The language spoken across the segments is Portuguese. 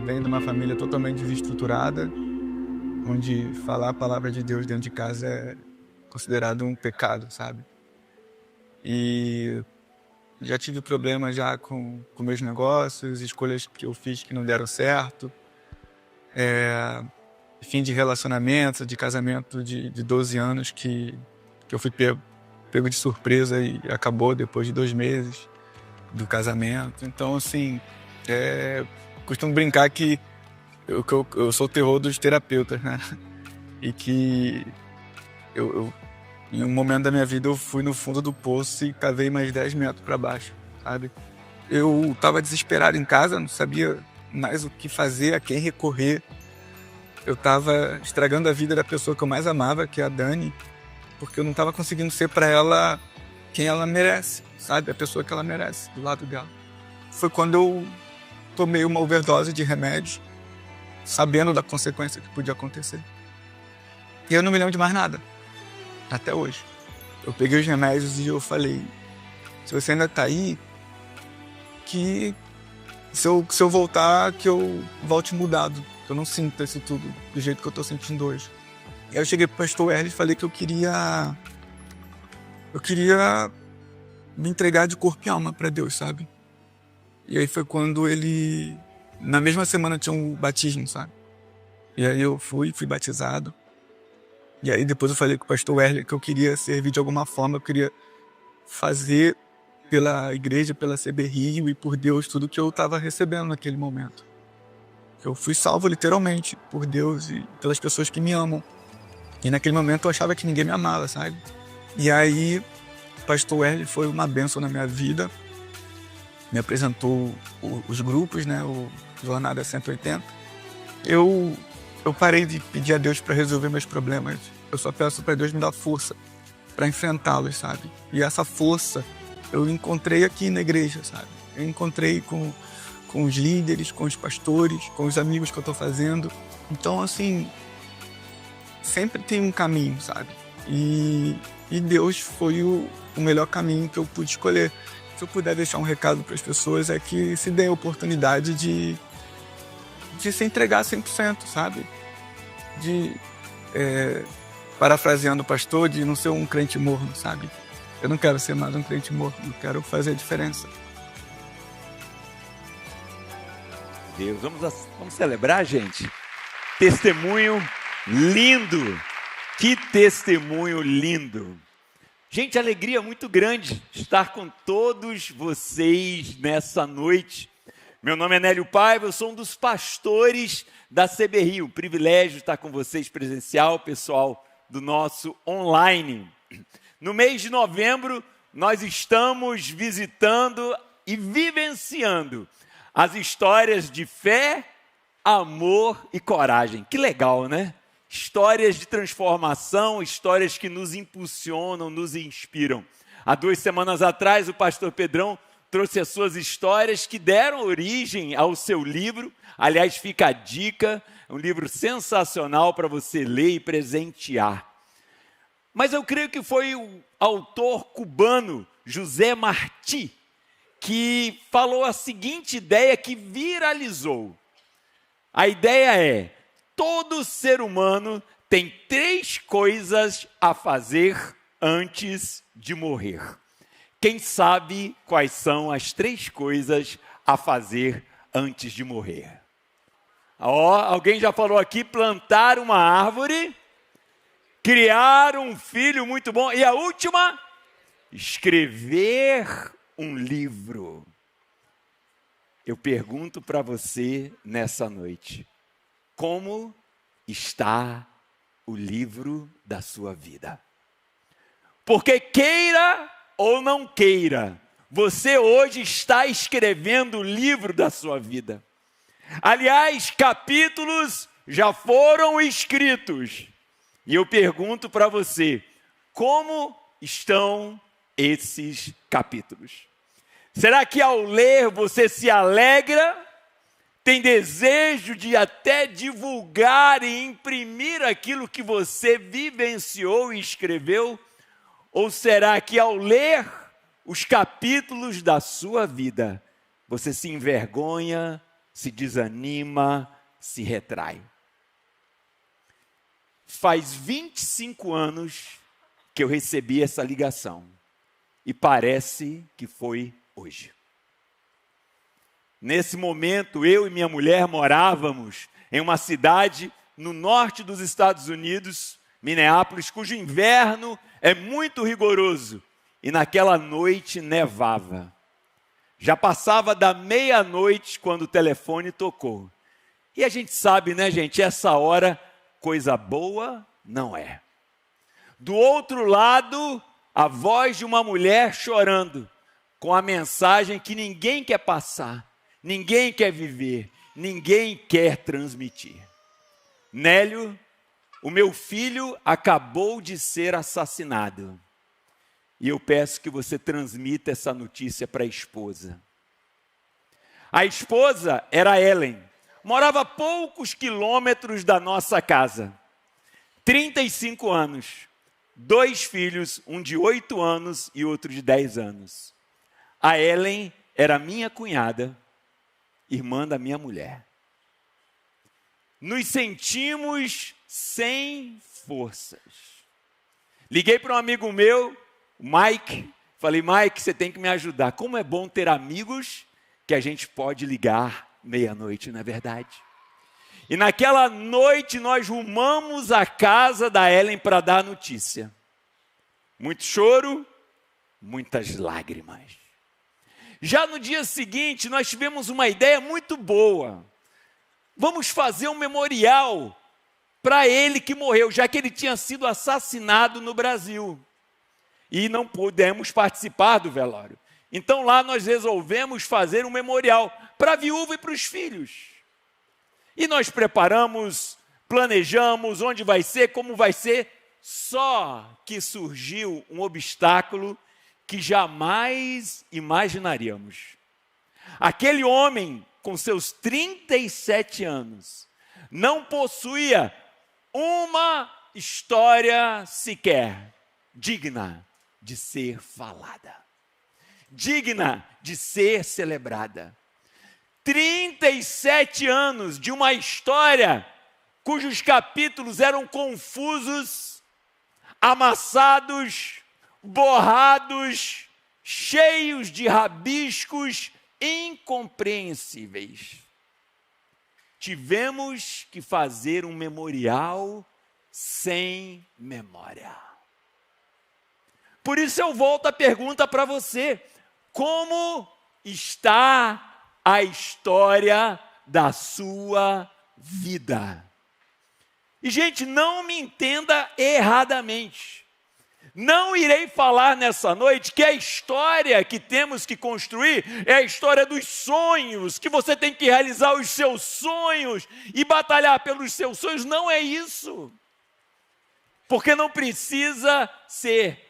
venho de uma família totalmente desestruturada, onde falar a palavra de Deus dentro de casa é considerado um pecado, sabe? E já tive problemas já com meus negócios, escolhas que eu fiz que não deram certo, fim de relacionamento, de casamento de 12 anos que eu fui pego de surpresa e acabou depois de 2 meses do casamento. Então, assim, costumo brincar que eu sou o terror dos terapeutas, né? E que em um momento da minha vida eu fui no fundo do poço e cavei mais 10 metros para baixo, sabe? Eu estava desesperado em casa, não sabia mais o que fazer, a quem recorrer. Eu estava estragando a vida da pessoa que eu mais amava, que é a Dani, porque eu não estava conseguindo ser para ela quem ela merece, sabe? A pessoa que ela merece, do lado dela. Foi quando eu tomei uma overdose de remédios, sabendo da consequência que podia acontecer. E eu não me lembro de mais nada, até hoje. Eu peguei os remédios e eu falei, se você ainda tá aí, que se eu voltar, que eu volte mudado, que eu não sinta isso tudo do jeito que eu tô sentindo hoje. E aí eu cheguei pro pastor Erle e falei que eu queria me entregar de corpo e alma para Deus, sabe? E aí foi quando ele, na mesma semana tinha um batismo, sabe? E aí eu fui batizado. E aí depois eu falei com o pastor Erle que eu queria servir de alguma forma, eu queria fazer pela igreja, pela CB Rio e por Deus tudo que eu estava recebendo naquele momento. Eu fui salvo literalmente por Deus e pelas pessoas que me amam. E naquele momento eu achava que ninguém me amava, sabe? E aí o pastor Erle foi uma bênção na minha vida. Me apresentou os grupos, né? O Jornada 180. Eu parei de pedir a Deus para resolver meus problemas. Eu só peço para Deus me dar força para enfrentá-los, sabe? E essa força eu encontrei aqui na igreja, sabe? Eu encontrei com os líderes, com os pastores, com os amigos que eu tô fazendo. Então, assim, sempre tem um caminho, sabe? E Deus foi o melhor caminho que eu pude escolher. Se eu puder deixar um recado para as pessoas, é que se dê a oportunidade de se entregar 100%, sabe? Parafraseando o pastor, de não ser um crente morno, sabe? Eu não quero ser mais um crente morno, eu quero fazer a diferença. Deus, vamos celebrar, gente? Testemunho lindo! Que testemunho lindo! Gente, alegria muito grande estar com todos vocês nessa noite. Meu nome é Nélio Paiva, eu sou um dos pastores da CB Rio. Privilégio estar com vocês presencial, pessoal do nosso online. No mês de novembro, nós estamos visitando e vivenciando as histórias de fé, amor e coragem. Que legal, né? Histórias de transformação, histórias que nos impulsionam, nos inspiram. Há 2 semanas atrás, o pastor Pedrão trouxe as suas histórias que deram origem ao seu livro. Aliás, fica a dica, é um livro sensacional para você ler e presentear. Mas eu creio que foi o autor cubano José Martí que falou a seguinte ideia que viralizou. A ideia é: todo ser humano tem 3 coisas a fazer antes de morrer. Quem sabe quais são as 3 coisas a fazer antes de morrer? Alguém já falou aqui: plantar uma árvore, criar um filho muito bom. E a última? Escrever um livro. Eu pergunto para você nessa noite: como está o livro da sua vida? Porque queira ou não queira, você hoje está escrevendo o livro da sua vida. Aliás, capítulos já foram escritos. E eu pergunto para você: como estão esses capítulos? Será que ao ler você se alegra? Tem desejo de até divulgar e imprimir aquilo que você vivenciou e escreveu? Ou será que ao ler os capítulos da sua vida, você se envergonha, se desanima, se retrai. Faz 25 anos que eu recebi essa ligação e parece que foi hoje. Nesse momento, eu e minha mulher morávamos em uma cidade no norte dos Estados Unidos, Minneapolis, cujo inverno é muito rigoroso. E naquela noite nevava. Já passava da meia-noite quando o telefone tocou. E a gente sabe, né, gente, essa hora, coisa boa não é. Do outro lado, a voz de uma mulher chorando, com a mensagem que ninguém quer passar, ninguém quer viver, ninguém quer transmitir. Nélio, o meu filho acabou de ser assassinado. E eu peço que você transmita essa notícia para a esposa. A esposa era Ellen. Morava a poucos quilômetros da nossa casa. 35 anos. 2 filhos, um de 8 anos e outro de 10 anos. A Ellen era minha cunhada, irmã da minha mulher. Nos sentimos sem forças. Liguei para um amigo meu, o Mike, falei, Mike, você tem que me ajudar. Como é bom ter amigos que a gente pode ligar meia-noite, não é verdade? E naquela noite nós rumamos à casa da Ellen para dar a notícia. Muito choro, muitas lágrimas. Já no dia seguinte nós tivemos uma ideia muito boa. Vamos fazer um memorial para ele que morreu, já que ele tinha sido assassinado no Brasil. E não pudemos participar do velório. Então lá nós resolvemos fazer um memorial para a viúva e para os filhos. E nós preparamos, planejamos onde vai ser, como vai ser, só que surgiu um obstáculo que jamais imaginaríamos. Aquele homem, com seus 37 anos, não possuía uma história sequer digna de ser falada, digna de ser celebrada. 37 anos de uma história cujos capítulos eram confusos, amassados, borrados, cheios de rabiscos incompreensíveis. Tivemos que fazer um memorial sem memória. Por isso eu volto a pergunta para você: como está a história da sua vida? E gente, não me entenda erradamente. Não irei falar nessa noite que a história que temos que construir é a história dos sonhos, que você tem que realizar os seus sonhos e batalhar pelos seus sonhos. Não é isso. Porque não precisa ser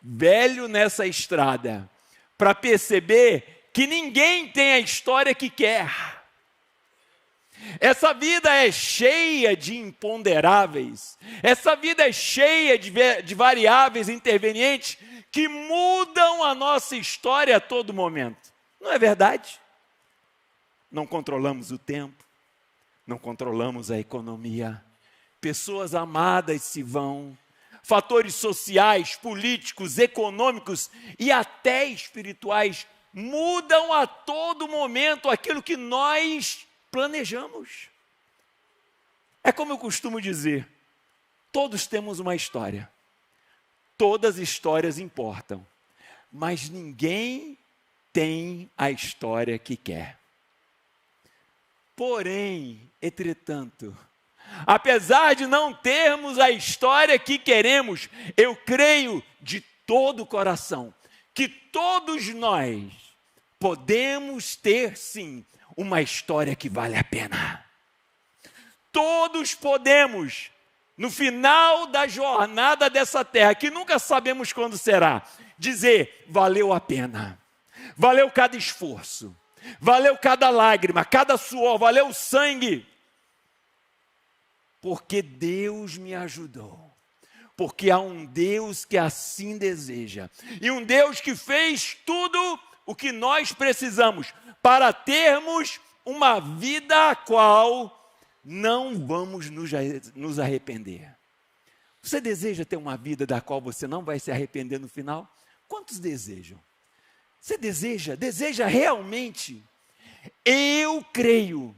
velho nessa estrada para perceber que ninguém tem a história que quer. Essa vida é cheia de imponderáveis, essa vida é cheia de variáveis intervenientes que mudam a nossa história a todo momento. Não é verdade? Não controlamos o tempo, não controlamos a economia, pessoas amadas se vão, fatores sociais, políticos, econômicos e até espirituais mudam a todo momento aquilo que nós planejamos. É como eu costumo dizer, todos temos uma história, todas as histórias importam, mas ninguém tem a história que quer. Porém, entretanto, apesar de não termos a história que queremos, eu creio de todo o coração que todos nós podemos ter sim uma história que vale a pena. Todos podemos, no final da jornada dessa terra, que nunca sabemos quando será, dizer: valeu a pena, valeu cada esforço, valeu cada lágrima, cada suor, valeu o sangue, porque Deus me ajudou, porque há um Deus que assim deseja, e um Deus que fez tudo o que nós precisamos para termos uma vida a qual não vamos nos arrepender. Você deseja ter uma vida da qual você não vai se arrepender no final? Quantos desejam? Você deseja realmente? Eu creio,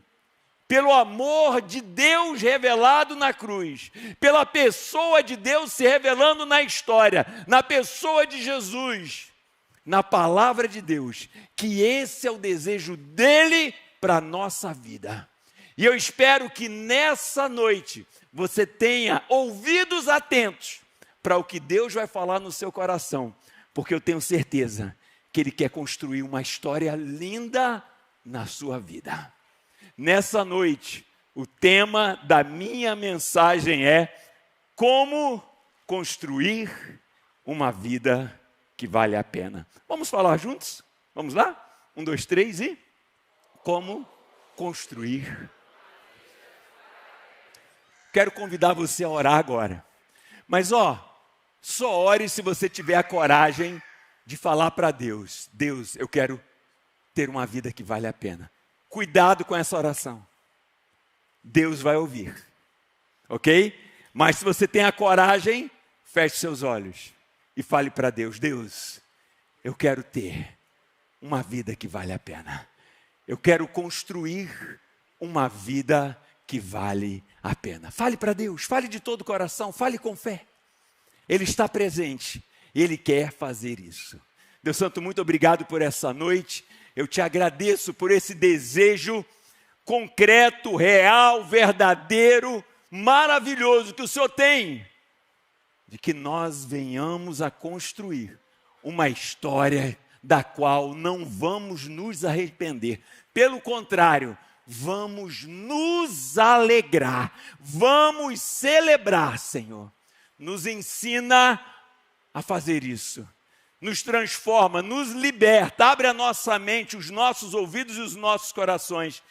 pelo amor de Deus revelado na cruz, pela pessoa de Deus se revelando na história, na pessoa de Jesus, na palavra de Deus, que esse é o desejo dele para a nossa vida. E eu espero que nessa noite você tenha ouvidos atentos para o que Deus vai falar no seu coração, porque eu tenho certeza que Ele quer construir uma história linda na sua vida. Nessa noite, o tema da minha mensagem é como construir uma vida que vale a pena. Vamos falar juntos? Vamos lá? 1, 2, 3 e... Como construir. Quero convidar você a orar agora. Mas só ore se você tiver a coragem de falar para Deus. Deus, eu quero ter uma vida que vale a pena. Cuidado com essa oração. Deus vai ouvir. Ok? Mas se você tem a coragem, feche seus olhos e fale para Deus. Deus, eu quero ter uma vida que vale a pena. Eu quero construir uma vida que vale a pena. Fale para Deus, fale de todo o coração, fale com fé. Ele está presente, Ele quer fazer isso. Deus Santo, muito obrigado por essa noite. Eu te agradeço por esse desejo concreto, real, verdadeiro, maravilhoso que o Senhor tem, de que nós venhamos a construir uma história da qual não vamos nos arrepender. Pelo contrário, vamos nos alegrar, vamos celebrar, Senhor. Nos ensina a fazer isso. Nos transforma, nos liberta, abre a nossa mente, os nossos ouvidos e os nossos corações,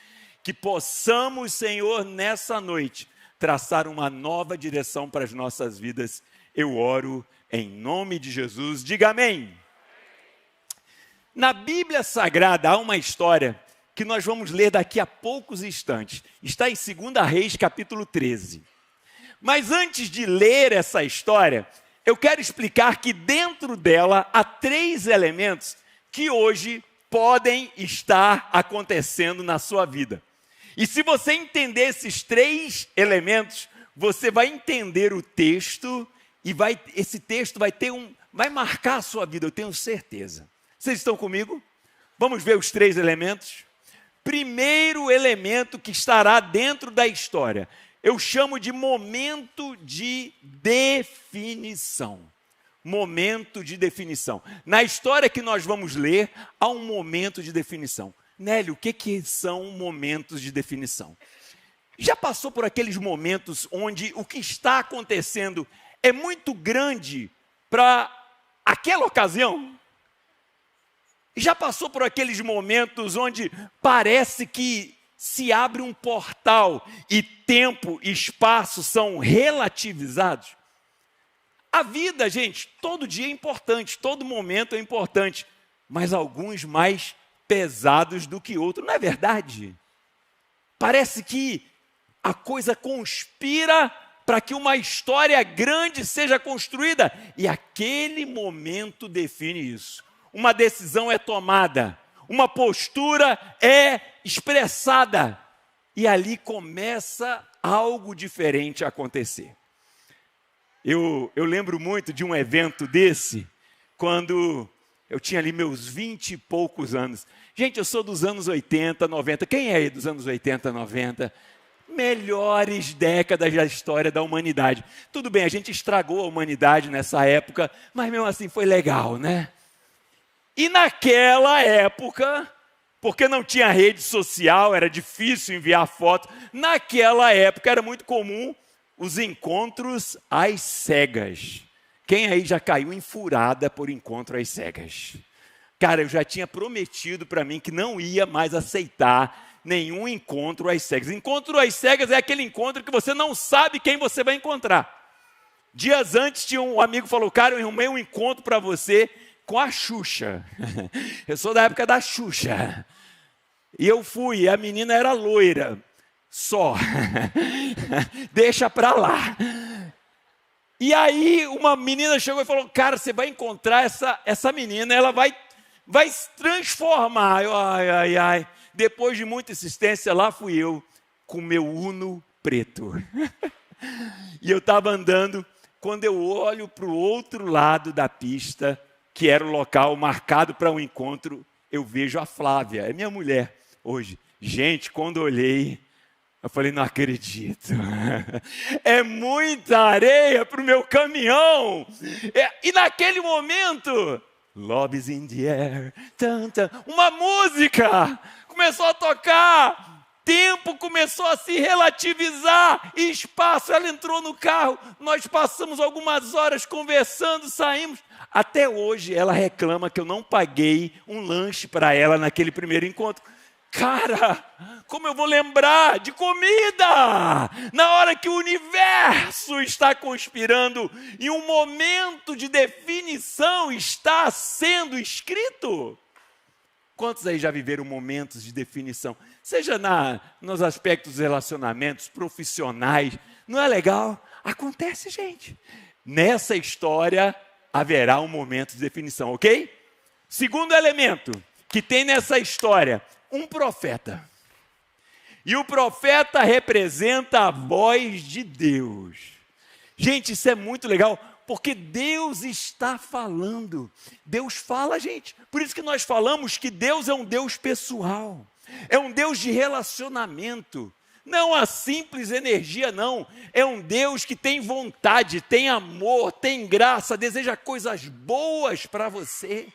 que possamos, Senhor, nessa noite, traçar uma nova direção para as nossas vidas. Eu oro em nome de Jesus, diga amém. Na Bíblia Sagrada há uma história que nós vamos ler daqui a poucos instantes. Está em 2 Reis, capítulo 13. Mas antes de ler essa história, eu quero explicar que dentro dela há 3 elementos que hoje podem estar acontecendo na sua vida. E se você entender esses 3 elementos, você vai entender o texto e esse texto vai marcar a sua vida, eu tenho certeza. Vocês estão comigo? Vamos ver os 3 elementos? Primeiro elemento que estará dentro da história, eu chamo de momento de definição. Momento de definição. Na história que nós vamos ler, há um momento de definição. Nélio, o que são momentos de definição? Já passou por aqueles momentos onde o que está acontecendo é muito grande para aquela ocasião? Já passou por aqueles momentos onde parece que se abre um portal e tempo e espaço são relativizados? A vida, gente, todo dia é importante, todo momento é importante, mas alguns mais pesados do que outros, não é verdade? Parece que a coisa conspira para que uma história grande seja construída e aquele momento define isso. Uma decisão é tomada, uma postura é expressada e ali começa algo diferente a acontecer. Eu lembro muito de um evento desse, quando eu tinha ali meus 20 e poucos anos. Gente, eu sou dos anos 80, 90. Quem é aí dos anos 80, 90? Melhores décadas da história da humanidade. Tudo bem, a gente estragou a humanidade nessa época, mas mesmo assim foi legal, né? E naquela época, porque não tinha rede social, era difícil enviar foto, naquela época era muito comum os encontros às cegas. Quem aí já caiu em furada por encontro às cegas? Cara, eu já tinha prometido para mim que não ia mais aceitar nenhum encontro às cegas. Encontro às cegas é aquele encontro que você não sabe quem você vai encontrar. Dias antes, tinha um amigo que falou, cara, eu arrumei um encontro para você com a Xuxa. Eu sou da época da Xuxa. E eu fui, e a menina era loira, só. Deixa pra lá. E aí uma menina chegou e falou, cara, você vai encontrar essa menina, ela vai se transformar. Eu, ai. Depois de muita insistência, lá fui eu, com meu Uno preto. E eu estava andando, quando eu olho para o outro lado da pista, que era o local marcado para um encontro, eu vejo a Flávia, é minha mulher hoje. Gente, quando eu olhei, eu falei, não acredito. É muita areia para o meu caminhão. E naquele momento, Love is in the air, uma música começou a tocar. Tempo começou a se relativizar, espaço, ela entrou no carro, nós passamos algumas horas conversando, saímos. Até hoje ela reclama que eu não paguei um lanche para ela naquele primeiro encontro. Cara, como eu vou lembrar de comida? Na hora que o universo está conspirando e um momento de definição está sendo escrito. Quantos aí já viveram momentos de definição? Seja nos aspectos dos relacionamentos, profissionais. Não é legal? Acontece, gente. Nessa história haverá um momento de definição, ok? Segundo elemento que tem nessa história, um profeta. E o profeta representa a voz de Deus. Gente, isso é muito legal. Porque Deus está falando. Deus fala, gente. Por isso que nós falamos que Deus é um Deus pessoal. É um Deus de relacionamento. Não a simples energia, não. É um Deus que tem vontade, tem amor, tem graça, deseja coisas boas para você.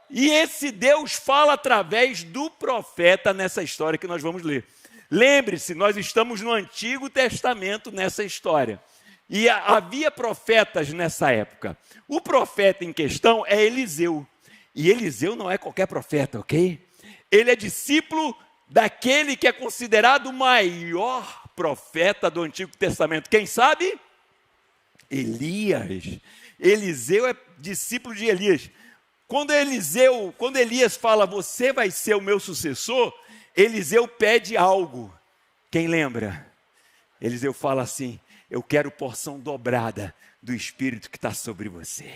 E esse Deus fala através do profeta nessa história que nós vamos ler. Lembre-se, nós estamos no Antigo Testamento nessa história. E havia profetas nessa época. O profeta em questão é Eliseu. E Eliseu não é qualquer profeta, ok? Ele é discípulo daquele que é considerado o maior profeta do Antigo Testamento. Quem sabe? Elias. Eliseu é discípulo de Elias. Quando Elias fala, você vai ser o meu sucessor, Eliseu pede algo. Quem lembra? Eliseu fala assim, eu quero porção dobrada do Espírito que está sobre você.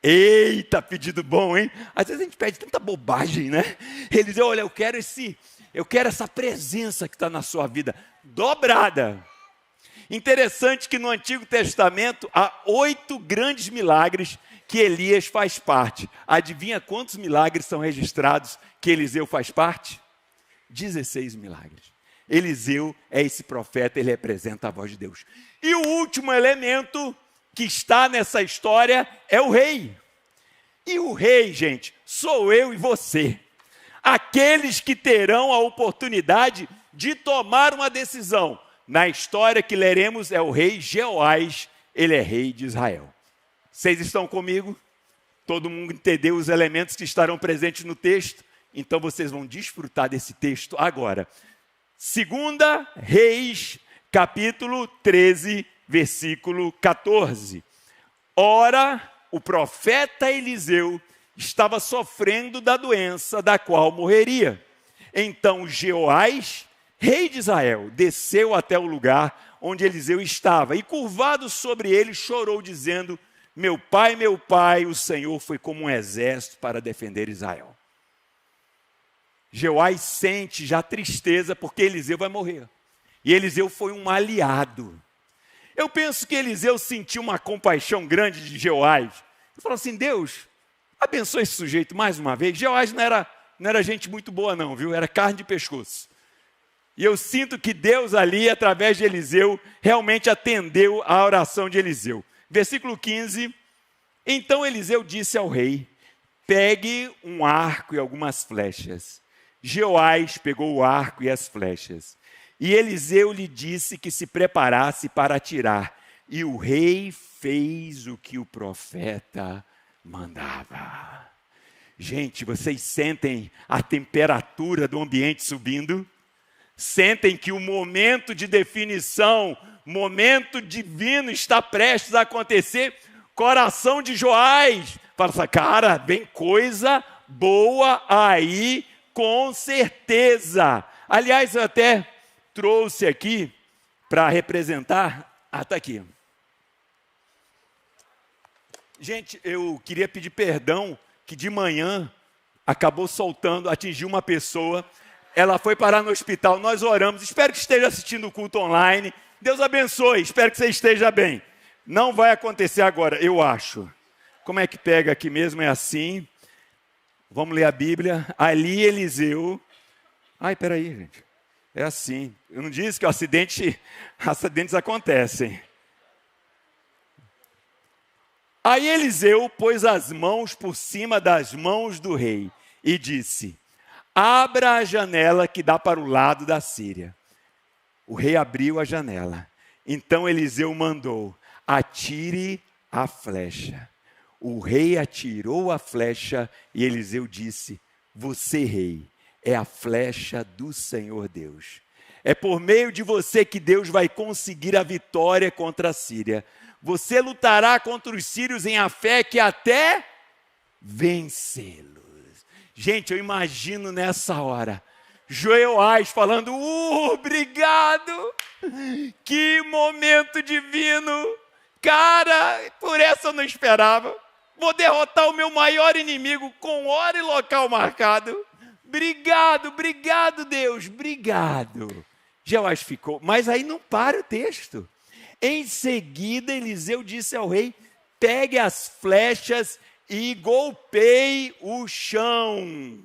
Eita, pedido bom, hein? Às vezes a gente pede tanta bobagem, né? Eliseu, olha, eu quero essa presença que está na sua vida, dobrada. Interessante que no Antigo Testamento há 8 grandes milagres que Elias faz parte. Adivinha quantos milagres são registrados que Eliseu faz parte? 16 milagres. Eliseu é esse profeta, ele representa a voz de Deus. E o último elemento que está nessa história é o rei. E o rei, gente, sou eu e você. Aqueles que terão a oportunidade de tomar uma decisão. Na história que leremos é o rei Jeoás, ele é rei de Israel. Vocês estão comigo? Todo mundo entendeu os elementos que estarão presentes no texto? Então vocês vão desfrutar desse texto agora. 2 Reis, capítulo 13, versículo 14. Ora, o profeta Eliseu estava sofrendo da doença da qual morreria. Então Jeoás, rei de Israel, desceu até o lugar onde Eliseu estava e, curvado sobre ele, chorou, dizendo, meu pai, o Senhor foi como um exército para defender Israel. Jeoás sente já tristeza porque Eliseu vai morrer. E Eliseu foi um aliado. Eu penso que Eliseu sentiu uma compaixão grande de Jeoás. Ele falou assim, Deus, abençoe esse sujeito mais uma vez. Jeoás não era gente muito boa não, viu? Era carne de pescoço. E eu sinto que Deus ali, através de Eliseu, realmente atendeu a oração de Eliseu. Versículo 15. Então Eliseu disse ao rei, pegue um arco e algumas flechas. Jeoás pegou o arco e as flechas. E Eliseu lhe disse que se preparasse para atirar. E o rei fez o que o profeta mandava. Gente, vocês sentem a temperatura do ambiente subindo? Sentem que o momento de definição, momento divino está prestes a acontecer? Coração de Jeoás fala assim, cara, vem coisa boa aí Com certeza. Aliás, eu até trouxe aqui para representar. Está aqui. Gente, eu queria pedir perdão que de manhã acabou soltando, atingiu uma pessoa. Ela foi parar no hospital, nós oramos. Espero que esteja assistindo o culto online. Deus abençoe, espero que você esteja bem. Não vai acontecer agora, eu acho. Como é que pega aqui mesmo? É assim. Vamos ler a Bíblia. Ali Eliseu. Ai, peraí, gente. É assim. Eu não disse que acidentes acontecem. Aí Eliseu pôs as mãos por cima das mãos do rei e disse: abra a janela que dá para o lado da Síria. O rei abriu a janela. Então Eliseu mandou: atire a flecha. O rei atirou a flecha e Eliseu disse: você, rei, é a flecha do Senhor Deus. É por meio de você que Deus vai conseguir a vitória contra a Síria. Você lutará contra os sírios em Afeque até vencê-los. Gente, eu imagino nessa hora Joiás falando: obrigado, que momento divino. Cara, por essa eu não esperava. Vou derrotar o meu maior inimigo com hora e local marcado. Obrigado, Deus, obrigado. Joiás ficou, mas aí não para o texto. Em seguida, Eliseu disse ao rei: pegue as flechas e golpeie o chão.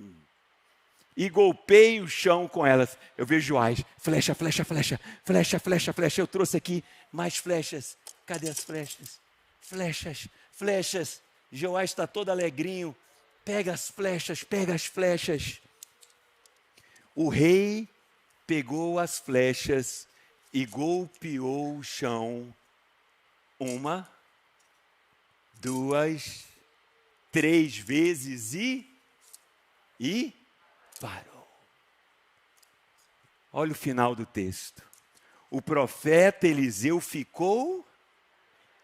E golpeie o chão com elas. Eu vejo Joiás: flecha. Eu trouxe aqui mais flechas. Cadê as flechas? Flechas. Joiás está todo alegrinho. Pega as flechas. O rei pegou as flechas e golpeou o chão 1, 2, 3 vezes e parou. Olha o final do texto. O profeta Eliseu ficou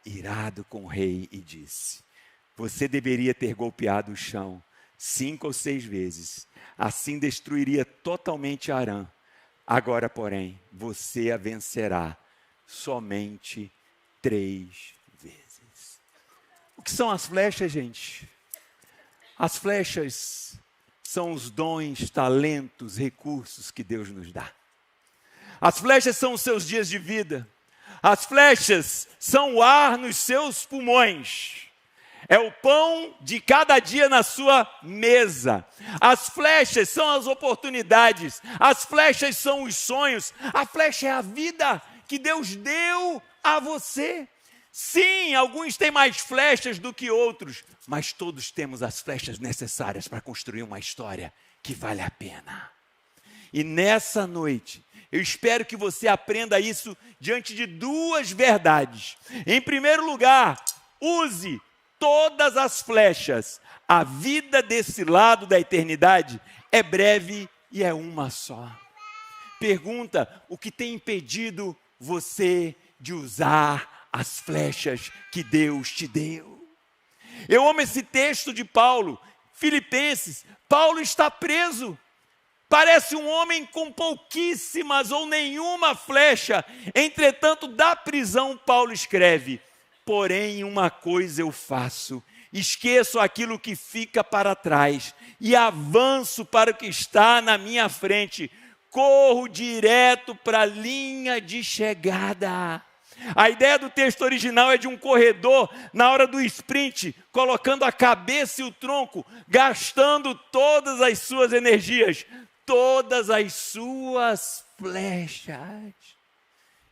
irado com o rei e disse: você deveria ter golpeado o chão 5 ou 6 vezes. Assim destruiria totalmente Arã. Agora, porém, você a vencerá somente 3 vezes. O que são as flechas, gente? As flechas são os dons, talentos, recursos que Deus nos dá. As flechas são os seus dias de vida. As flechas são o ar nos seus pulmões. É o pão de cada dia na sua mesa. As flechas são as oportunidades. As flechas são os sonhos. A flecha é a vida que Deus deu a você. Sim, alguns têm mais flechas do que outros, mas todos temos as flechas necessárias para construir uma história que vale a pena. E nessa noite, eu espero que você aprenda isso diante de 2 verdades. Em primeiro lugar, use todas as flechas. A vida desse lado da eternidade é breve e é uma só. Pergunta: o que tem impedido você de usar as flechas que Deus te deu? Eu amo esse texto de Paulo, Filipenses. Paulo está preso. Parece um homem com pouquíssimas ou nenhuma flecha. Entretanto, da prisão, Paulo escreve: porém, uma coisa eu faço, esqueço aquilo que fica para trás e avanço para o que está na minha frente. Corro direto para a linha de chegada. A ideia do texto original é de um corredor na hora do sprint, colocando a cabeça e o tronco, gastando todas as suas energias, todas as suas flechas.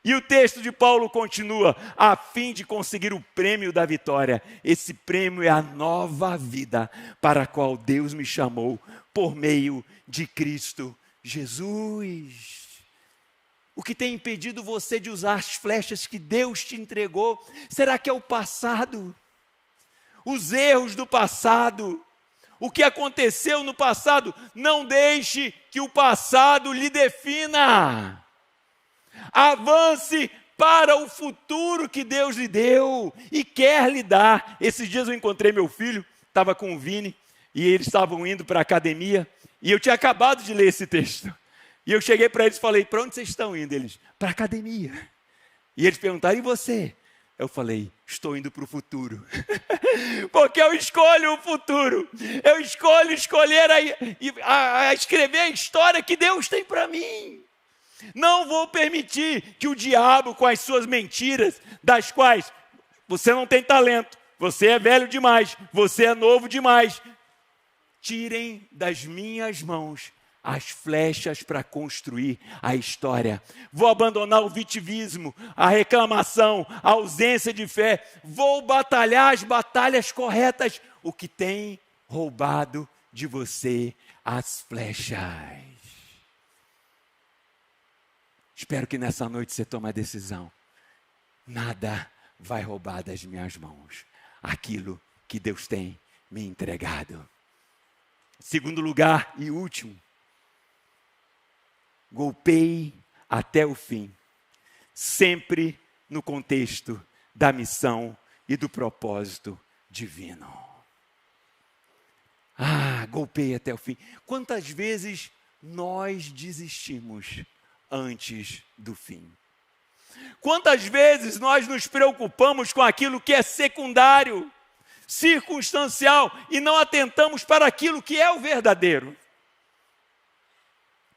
E o texto de Paulo continua: a fim de conseguir o prêmio da vitória. Esse prêmio é a nova vida para a qual Deus me chamou por meio de Cristo Jesus. O que tem impedido você de usar as flechas que Deus te entregou? Será que é o passado? Os erros do passado? O que aconteceu no passado? Não deixe que o passado lhe defina. Avance para o futuro que Deus lhe deu e quer lhe dar. Esses dias eu encontrei meu filho, estava com o Vini, e eles estavam indo para a academia, E eu tinha acabado de ler esse texto. E eu cheguei para eles e falei, para onde vocês estão indo? Eles, para a academia. E eles perguntaram, e você? Eu falei, estou indo para o futuro. Porque eu escolho o futuro. Eu escolher a escrever a história que Deus tem para mim. Não vou permitir que o diabo, com as suas mentiras, das quais você não tem talento, você é velho demais, você é novo demais, tirem das minhas mãos as flechas para construir a história. Vou abandonar o vitimismo, a reclamação, a ausência de fé. Vou batalhar as batalhas corretas. O que tem roubado de você as flechas. Espero que nessa noite você tome a decisão. Nada vai roubar das minhas mãos aquilo que Deus tem me entregado. Segundo lugar e último, golpeie até o fim, sempre no contexto da missão e do propósito divino. Golpeie até o fim. Quantas vezes nós desistimos antes do fim? Quantas vezes nós nos preocupamos com aquilo que é secundário, circunstancial, e não atentamos para aquilo que é o verdadeiro?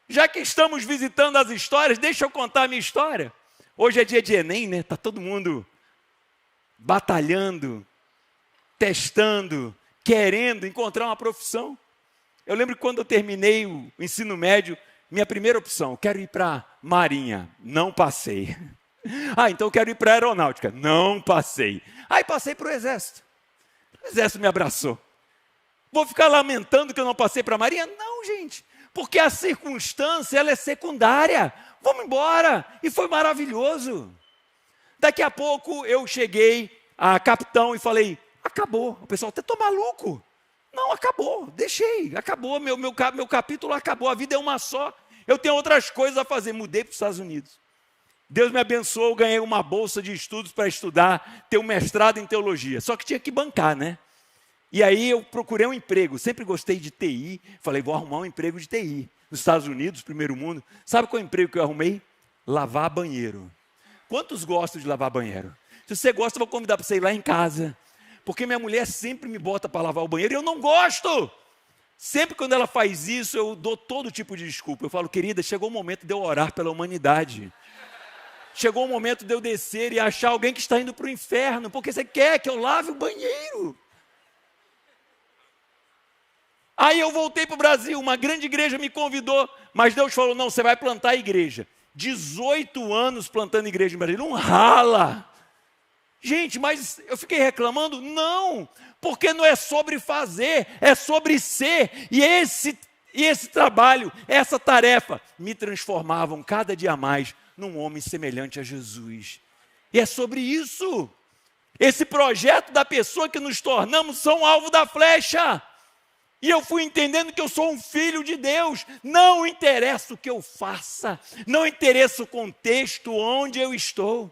Já que estamos visitando as histórias, deixa eu contar a minha história. Hoje é dia de Enem, né? Está todo mundo batalhando, testando, querendo encontrar uma profissão. Eu lembro que quando eu terminei o ensino médio, minha primeira opção, quero ir para a Marinha. Não passei. Então quero ir para a Aeronáutica. Não passei. Aí passei para o Exército. O Exército me abraçou. Vou ficar lamentando que eu não passei para a Marinha? Não, gente. Porque a circunstância, ela é secundária. Vamos embora. E foi maravilhoso. Daqui a pouco eu cheguei a capitão e falei, acabou. O pessoal, você está maluco? Não, acabou. Deixei. Acabou. Meu capítulo acabou. A vida é uma só. Eu tenho outras coisas a fazer. Mudei para os Estados Unidos. Deus me abençoou, ganhei uma bolsa de estudos para estudar, ter um mestrado em teologia. Só que tinha que bancar, né? E aí eu procurei um emprego, sempre gostei de TI, falei, vou arrumar um emprego de TI. Nos Estados Unidos, primeiro mundo. Sabe qual é o emprego que eu arrumei? Lavar banheiro. Quantos gostam de lavar banheiro? Se você gosta, eu vou convidar para você ir lá em casa. Porque minha mulher sempre me bota para lavar o banheiro e eu não gosto. Sempre quando ela faz isso, eu dou todo tipo de desculpa. Eu falo, querida, chegou o momento de eu orar pela humanidade. Chegou o momento de eu descer e achar alguém que está indo para o inferno, porque você quer que eu lave o banheiro. Aí eu voltei para o Brasil, uma grande igreja me convidou, mas Deus falou, não, você vai plantar a igreja. 18 anos plantando igreja em Brasília, não rala. Gente, mas eu fiquei reclamando? Não, porque não é sobre fazer, é sobre ser. E esse trabalho, essa tarefa, me transformavam cada dia mais num homem semelhante a Jesus. E é sobre isso. Esse projeto da pessoa que nos tornamos são alvo da flecha. E eu fui entendendo que eu sou um filho de Deus. Não interessa o que eu faça, não interessa o contexto onde eu estou.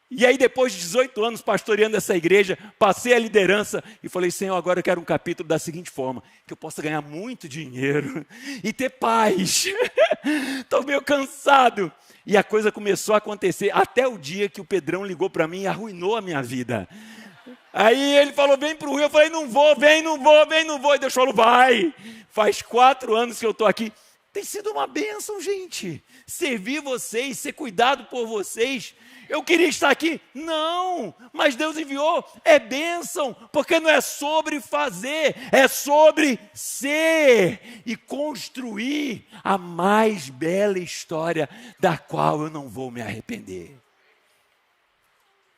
E aí depois de 18 anos pastoreando essa igreja, passei a liderança e falei, Senhor, agora eu quero um capítulo da seguinte forma, que eu possa ganhar muito dinheiro e ter paz. Estou meio cansado. E a coisa começou a acontecer até o dia que o Pedrão ligou para mim e arruinou a minha vida. Aí ele falou, vem para o Rio. Eu falei, não vou. E Deus falou, vai. Faz 4 anos que eu estou aqui. Tem sido uma bênção, gente. Servir vocês, ser cuidado por vocês. Eu queria estar aqui. Não, mas Deus enviou. É bênção, porque não é sobre fazer, é sobre ser e construir a mais bela história da qual eu não vou me arrepender.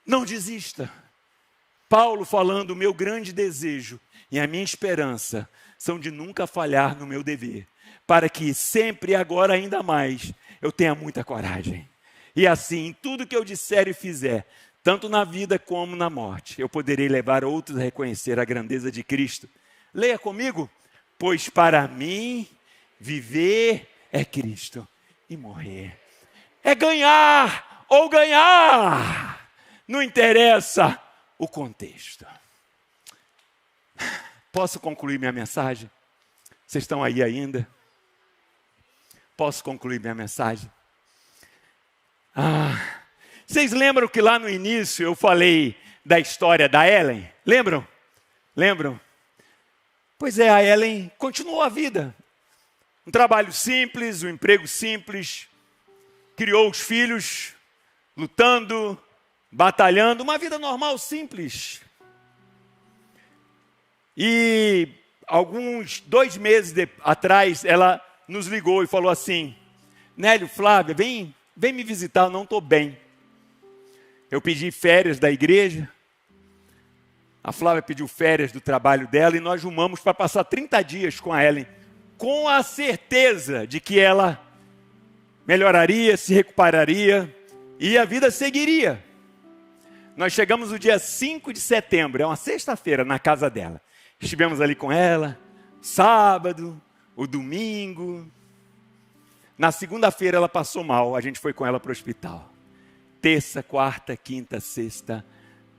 Não desista. Paulo falando, o meu grande desejo e a minha esperança são de nunca falhar no meu dever, para que sempre e agora ainda mais eu tenha muita coragem. E assim, em tudo que eu disser e fizer, tanto na vida como na morte, eu poderei levar outros a reconhecer a grandeza de Cristo. Leia comigo. Pois para mim, viver é Cristo e morrer é ganhar ou ganhar. Não interessa o contexto. Posso concluir minha mensagem? Vocês estão aí ainda? Posso concluir minha mensagem? Vocês lembram que lá no início eu falei da história da Ellen? Lembram? Lembram? Pois é, a Ellen continuou a vida. Um trabalho simples, um emprego simples, criou os filhos, lutando, batalhando, uma vida normal, simples. E alguns 2 meses atrás, ela nos ligou e falou assim: Nélio, Flávia, vem me visitar, eu não estou bem. Eu pedi férias da igreja, a Flávia pediu férias do trabalho dela e nós rumamos para passar 30 dias com a Ellen, com a certeza de que ela melhoraria, se recuperaria e a vida seguiria. Nós chegamos no dia 5 de setembro, é uma sexta-feira, na casa dela. Estivemos ali com ela, sábado, o domingo. Na segunda-feira ela passou mal, a gente foi com ela para o hospital. Terça, quarta, quinta, sexta,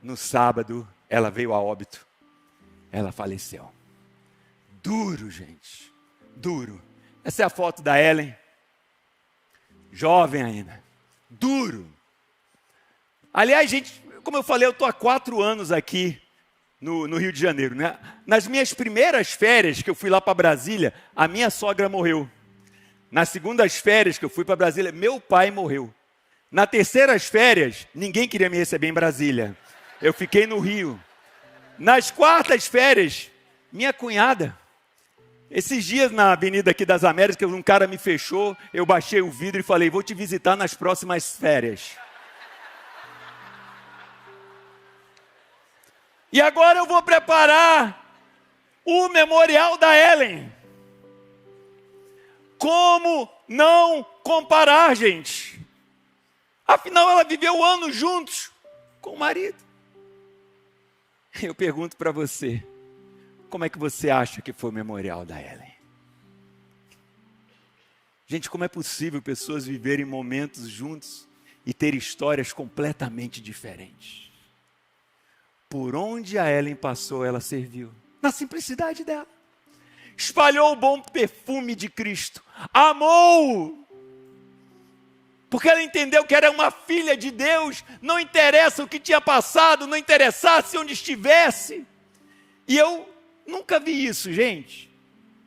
no sábado ela veio a óbito. Ela faleceu. Duro, gente, duro. Essa é a foto da Ellen, jovem ainda, duro. Aliás, gente, como eu falei, eu estou há 4 anos aqui no Rio de Janeiro, né? Nas minhas primeiras férias, que eu fui lá para Brasília, a minha sogra morreu. Nas segundas férias que eu fui para Brasília, meu pai morreu. Nas terceiras férias, ninguém queria me receber em Brasília. Eu fiquei no Rio. Nas quartas férias, minha cunhada. Esses dias na Avenida aqui das Américas, um cara me fechou, eu baixei o vidro e falei: vou te visitar nas próximas férias. E agora eu vou preparar o memorial da Ellen. Como não comparar, gente? Afinal, ela viveu anos juntos com o marido. Eu pergunto para você, como é que você acha que foi o memorial da Ellen? Gente, como é possível pessoas viverem momentos juntos e ter histórias completamente diferentes? Por onde a Ellen passou, ela serviu. Na simplicidade dela. Espalhou o bom perfume de Cristo. Amou. Porque ela entendeu que era uma filha de Deus. Não interessa o que tinha passado, não interessasse onde estivesse. E eu nunca vi isso, gente.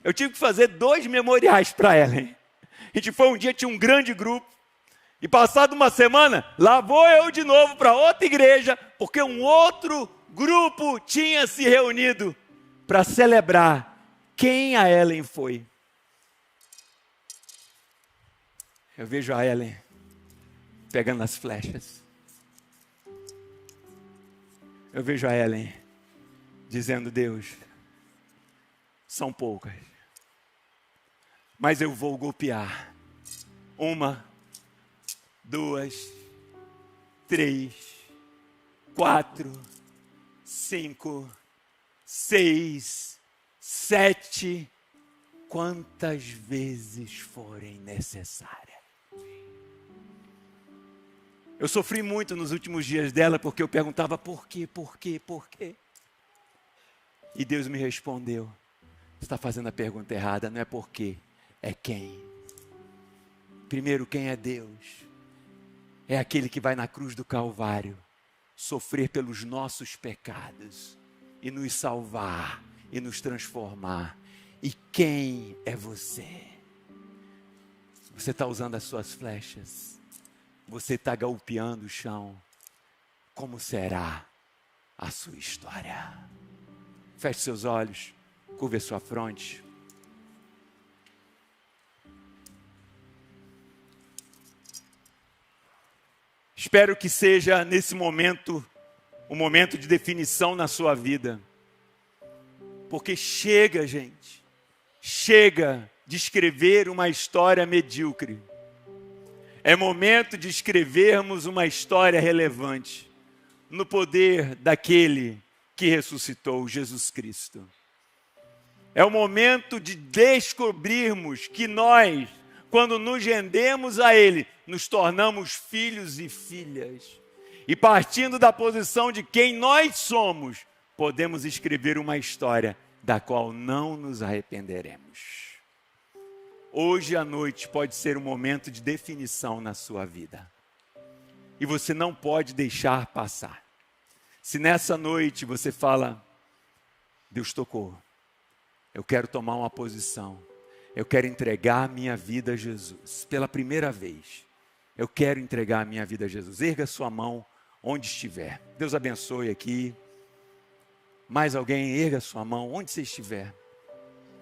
Eu tive que fazer 2 memoriais para Ellen. A gente foi um dia, tinha um grande grupo. E passado uma semana, lá vou eu de novo para outra igreja, porque um outro grupo tinha se reunido para celebrar quem a Ellen foi. Eu vejo a Ellen pegando as flechas. Eu vejo a Ellen dizendo: Deus, são poucas, mas eu vou golpear 1, 2, 3, 4, 5, 6, 7, quantas vezes forem necessárias. Eu sofri muito nos últimos dias dela, porque eu perguntava por quê? E Deus me respondeu: você está fazendo a pergunta errada, não é por quê, é quem. Primeiro, quem é Deus? É aquele que vai na cruz do Calvário sofrer pelos nossos pecados e nos salvar e nos transformar. E quem é você? Você está usando as suas flechas, você está golpeando o chão. Como será a sua história? Feche seus olhos, curve a sua fronte. Espero que seja nesse momento, um momento de definição na sua vida. Porque chega, gente, chega de escrever uma história medíocre. É momento de escrevermos uma história relevante, no poder daquele que ressuscitou, Jesus Cristo. É o momento de descobrirmos que nós, quando nos rendemos a Ele, nos tornamos filhos e filhas. E partindo da posição de quem nós somos, podemos escrever uma história da qual não nos arrependeremos. Hoje à noite pode ser um momento de definição na sua vida. E você não pode deixar passar. Se nessa noite você fala, Deus tocou, eu quero tomar uma posição, eu quero entregar a minha vida a Jesus, pela primeira vez, eu quero entregar a minha vida a Jesus. Erga sua mão onde estiver. Deus abençoe aqui. Mais alguém, erga sua mão onde você estiver.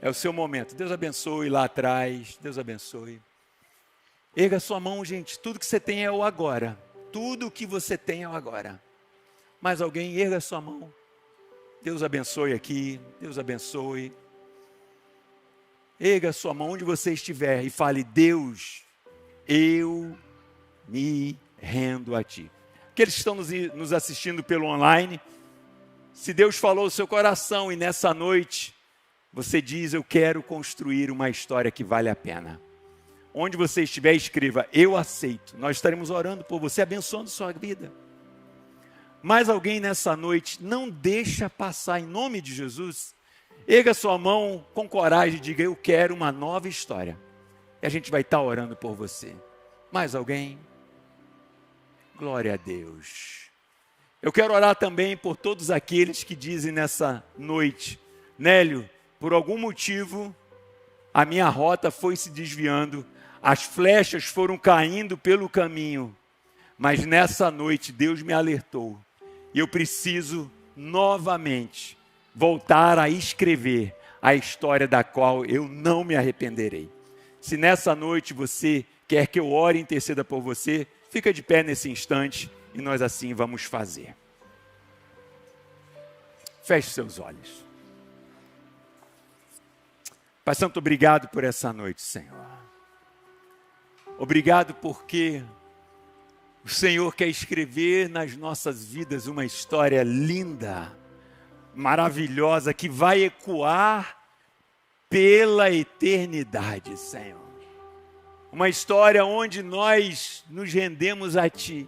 É o seu momento. Deus abençoe lá atrás. Deus abençoe. Erga sua mão, gente. Tudo que você tem é o agora. Tudo que você tem é o agora. Mais alguém, erga sua mão. Deus abençoe aqui. Deus abençoe. Erga sua mão onde você estiver e fale, Deus, eu me rendo a Ti. Aqueles que estão nos assistindo pelo online, se Deus falou o seu coração e nessa noite você diz, eu quero construir uma história que vale a pena. Onde você estiver, escreva, eu aceito. Nós estaremos orando por você, abençoando sua vida. Mais alguém nessa noite, não deixa passar em nome de Jesus. Erga sua mão com coragem e diga, eu quero uma nova história. E a gente vai estar orando por você. Mais alguém? Glória a Deus. Eu quero orar também por todos aqueles que dizem nessa noite, Nélio, por algum motivo, a minha rota foi se desviando, as flechas foram caindo pelo caminho, mas nessa noite Deus me alertou, e eu preciso novamente voltar a escrever a história da qual eu não me arrependerei. Se nessa noite você quer que eu ore e interceda por você, fica de pé nesse instante e nós assim vamos fazer. Feche seus olhos. Pai Santo, obrigado por essa noite, Senhor. Obrigado porque o Senhor quer escrever nas nossas vidas uma história linda, maravilhosa, que vai ecoar pela eternidade, Senhor. Uma história onde nós nos rendemos a Ti.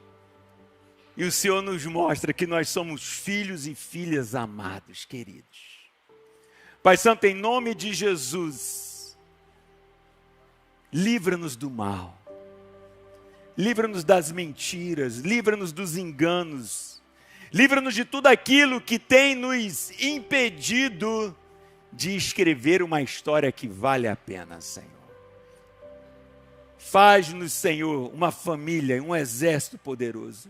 E o Senhor nos mostra que nós somos filhos e filhas amados, queridos. Pai Santo, em nome de Jesus, livra-nos do mal. Livra-nos das mentiras, livra-nos dos enganos. Livra-nos de tudo aquilo que tem nos impedido de escrever uma história que vale a pena, Senhor. Faz-nos, Senhor, uma família, um exército poderoso.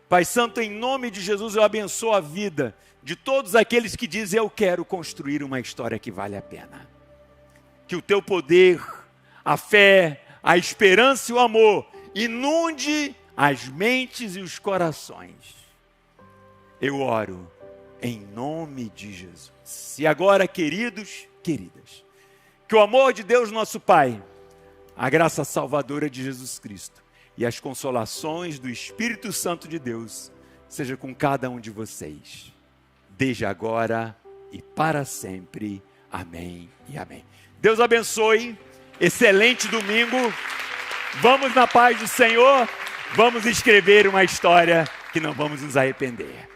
Pai Santo, em nome de Jesus, eu abençoo a vida de todos aqueles que dizem, eu quero construir uma história que vale a pena. Que o Teu poder, a fé, a esperança e o amor inunde as mentes e os corações. Eu oro em nome de Jesus. E agora, queridos, queridas, que o amor de Deus nosso Pai, a graça salvadora de Jesus Cristo e as consolações do Espírito Santo de Deus seja com cada um de vocês, desde agora e para sempre. Amém e amém. Deus abençoe, excelente domingo, vamos na paz do Senhor, vamos escrever uma história que não vamos nos arrepender.